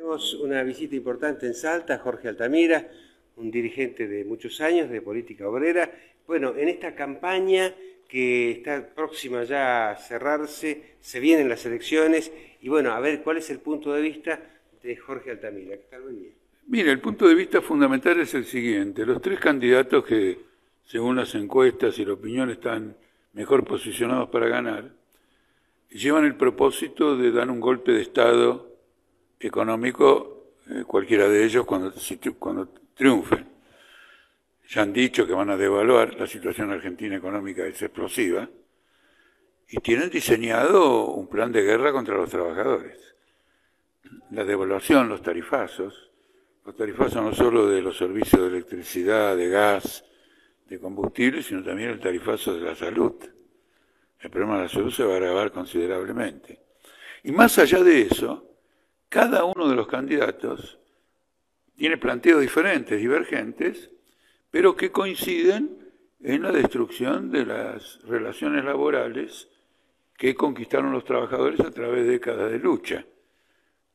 Tenemos una visita importante en Salta, Jorge Altamira, un dirigente de muchos años de política obrera. Bueno, en esta campaña que está próxima ya a cerrarse, se vienen las elecciones y bueno, a ver cuál es el punto de vista de Jorge Altamira. ¿Qué tal? Buen día. Mira, el punto de vista fundamental es el siguiente. Los tres candidatos que, según las encuestas y la opinión, están mejor posicionados para ganar, llevan el propósito de dar un golpe de Estado económico, cualquiera de ellos, cuando triunfen. Ya han dicho que van a devaluar, la situación argentina económica es explosiva, y tienen diseñado un plan de guerra contra los trabajadores. La devaluación, los tarifazos no solo de los servicios de electricidad, de gas, de combustible, sino también el tarifazo de la salud. El problema de la salud se va a agravar considerablemente. Y más allá de eso, cada uno de los candidatos tiene planteos diferentes, divergentes, pero que coinciden en la destrucción de las relaciones laborales que conquistaron los trabajadores a través de décadas de lucha,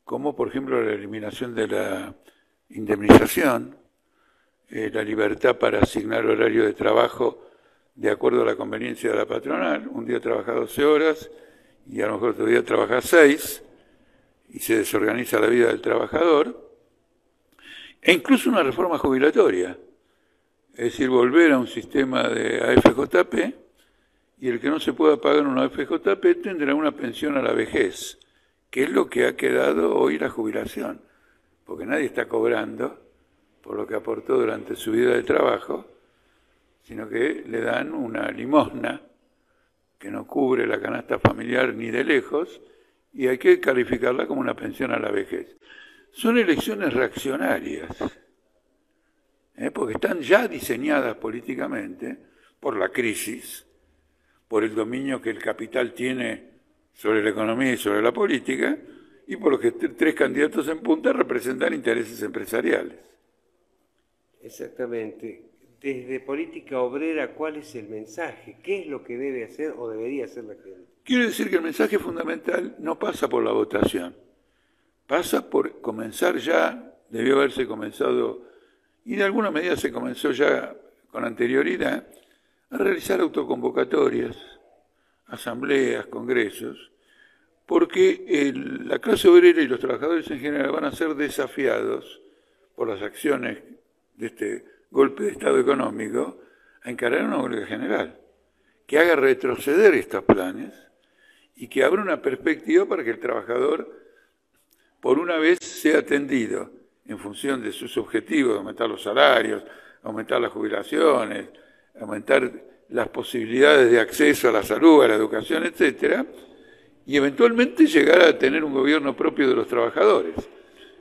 como por ejemplo la eliminación de la indemnización, la libertad para asignar horario de trabajo de acuerdo a la conveniencia de la patronal. Un día trabaja 12 horas y a lo mejor otro día trabaja 6 y se desorganiza la vida del trabajador, e incluso una reforma jubilatoria, es decir, volver a un sistema de AFJP, y el que no se pueda pagar una AFJP tendrá una pensión a la vejez, que es lo que ha quedado hoy la jubilación, porque nadie está cobrando por lo que aportó durante su vida de trabajo, sino que le dan una limosna que no cubre la canasta familiar ni de lejos, y hay que calificarla como una pensión a la vejez. Son elecciones reaccionarias, porque están ya diseñadas políticamente por la crisis, por el dominio que el capital tiene sobre la economía y sobre la política, y por lo que tres candidatos en punta representan intereses empresariales. Exactamente. Desde política obrera, ¿cuál es el mensaje? ¿Qué es lo que debe hacer o debería hacer la gente? Quiero decir que el mensaje fundamental no pasa por la votación, pasa por comenzar ya, debió haberse comenzado, y de alguna medida se comenzó ya con anterioridad, a realizar autoconvocatorias, asambleas, congresos, porque la clase obrera y los trabajadores en general van a ser desafiados por las acciones de este golpe de Estado económico a encarar una huelga general, que haga retroceder estos planes y que abra una perspectiva para que el trabajador, por una vez, sea atendido en función de sus objetivos, de aumentar los salarios, aumentar las jubilaciones, aumentar las posibilidades de acceso a la salud, a la educación, etcétera, y eventualmente llegar a tener un gobierno propio de los trabajadores.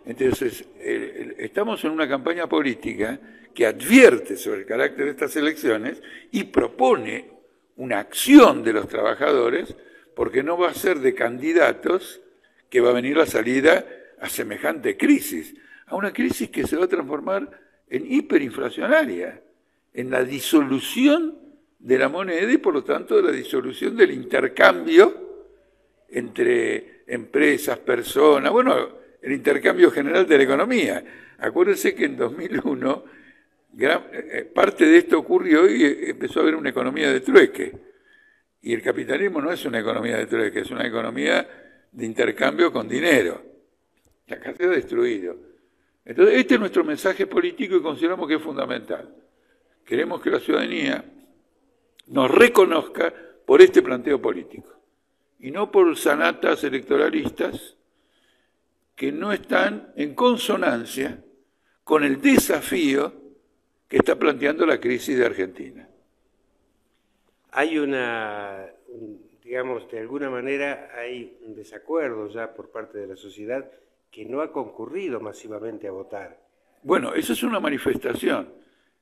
Entonces, estamos en una campaña política que advierte sobre el carácter de estas elecciones y propone una acción de los trabajadores, porque no va a ser de candidatos que va a venir la salida a semejante crisis, a una crisis que se va a transformar en hiperinflacionaria, en la disolución de la moneda y por lo tanto de la disolución del intercambio entre empresas, personas, bueno, el intercambio general de la economía. Acuérdense que en 2001 parte de esto ocurrió y empezó a haber una economía de trueque. Y el capitalismo no es una economía de trueque, es una economía de intercambio con dinero. Acá se ha destruido. Entonces, este es nuestro mensaje político y consideramos que es fundamental. Queremos que la ciudadanía nos reconozca por este planteo político y no por sanatas electoralistas que no están en consonancia con el desafío que está planteando la crisis de Argentina. Hay digamos, de alguna manera hay un desacuerdo ya por parte de la sociedad que no ha concurrido masivamente a votar. Bueno, esa es una manifestación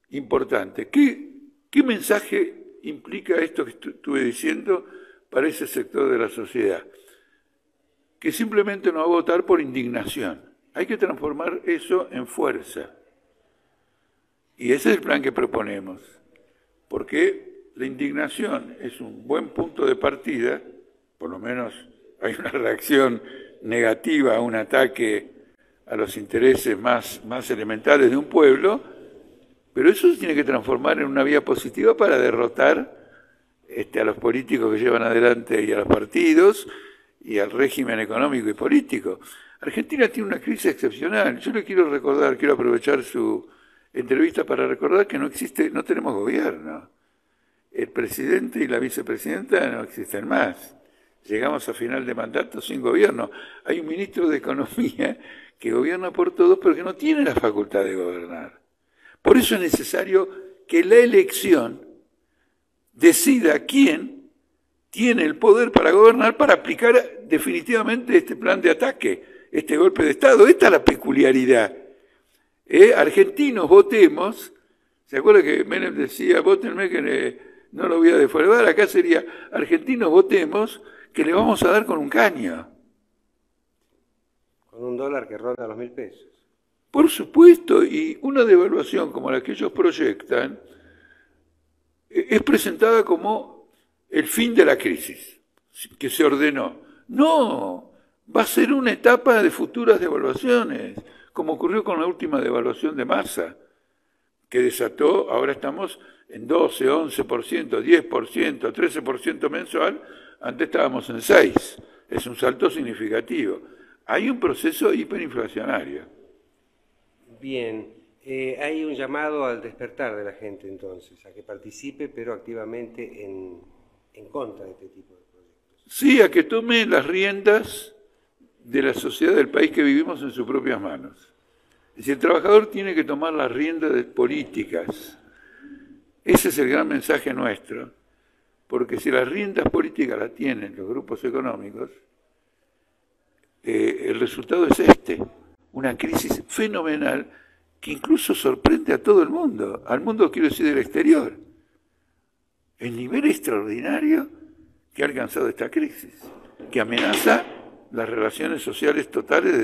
importante. ¿Qué mensaje implica esto que estuve diciendo para ese sector de la sociedad? Que simplemente no va a votar por indignación. Hay que transformar eso en fuerza. Y ese es el plan que proponemos. Porque la indignación es un buen punto de partida, por lo menos hay una reacción negativa a un ataque a los intereses más elementales de un pueblo, pero eso se tiene que transformar en una vía positiva para derrotar a los políticos que llevan adelante y a los partidos y al régimen económico y político. Argentina tiene una crisis excepcional. Yo le quiero recordar, quiero aprovechar su entrevista para recordar que no tenemos gobierno. El presidente y la vicepresidenta no existen más. Llegamos a final de mandato sin gobierno. Hay un ministro de Economía que gobierna por todos, pero que no tiene la facultad de gobernar. Por eso es necesario que la elección decida quién tiene el poder para gobernar, para aplicar definitivamente este plan de ataque, este golpe de Estado. Esta es la peculiaridad. Argentinos, votemos. ¿Se acuerda que Menem decía, vótenme que no lo voy a defraudar? Acá sería, argentinos, votemos, que le vamos a dar con un caño. Con un dólar que ronda los 1.000 pesos. Por supuesto, y una devaluación como la que ellos proyectan es presentada como el fin de la crisis, que se ordenó. No, va a ser una etapa de futuras devaluaciones, como ocurrió con la última devaluación de Massa, que desató, ahora estamos en 12, 11%, 10%, 13% mensual, antes estábamos en 6%. Es un salto significativo. Hay un proceso hiperinflacionario. Bien, hay un llamado al despertar de la gente entonces, a que participe, pero activamente en contra de este tipo de proyectos. Sí, a que tome las riendas de la sociedad del país que vivimos en sus propias manos. Es decir, el trabajador tiene que tomar las riendas de políticas. Ese es el gran mensaje nuestro, porque si las riendas políticas las tienen los grupos económicos, el resultado es una crisis fenomenal que incluso sorprende a todo el mundo, al mundo, quiero decir, del exterior. El nivel extraordinario que ha alcanzado esta crisis, que amenaza las relaciones sociales totales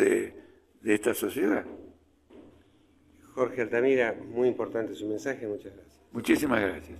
de esta sociedad. Jorge Altamira, muy importante su mensaje, muchas gracias. Muchísimas gracias.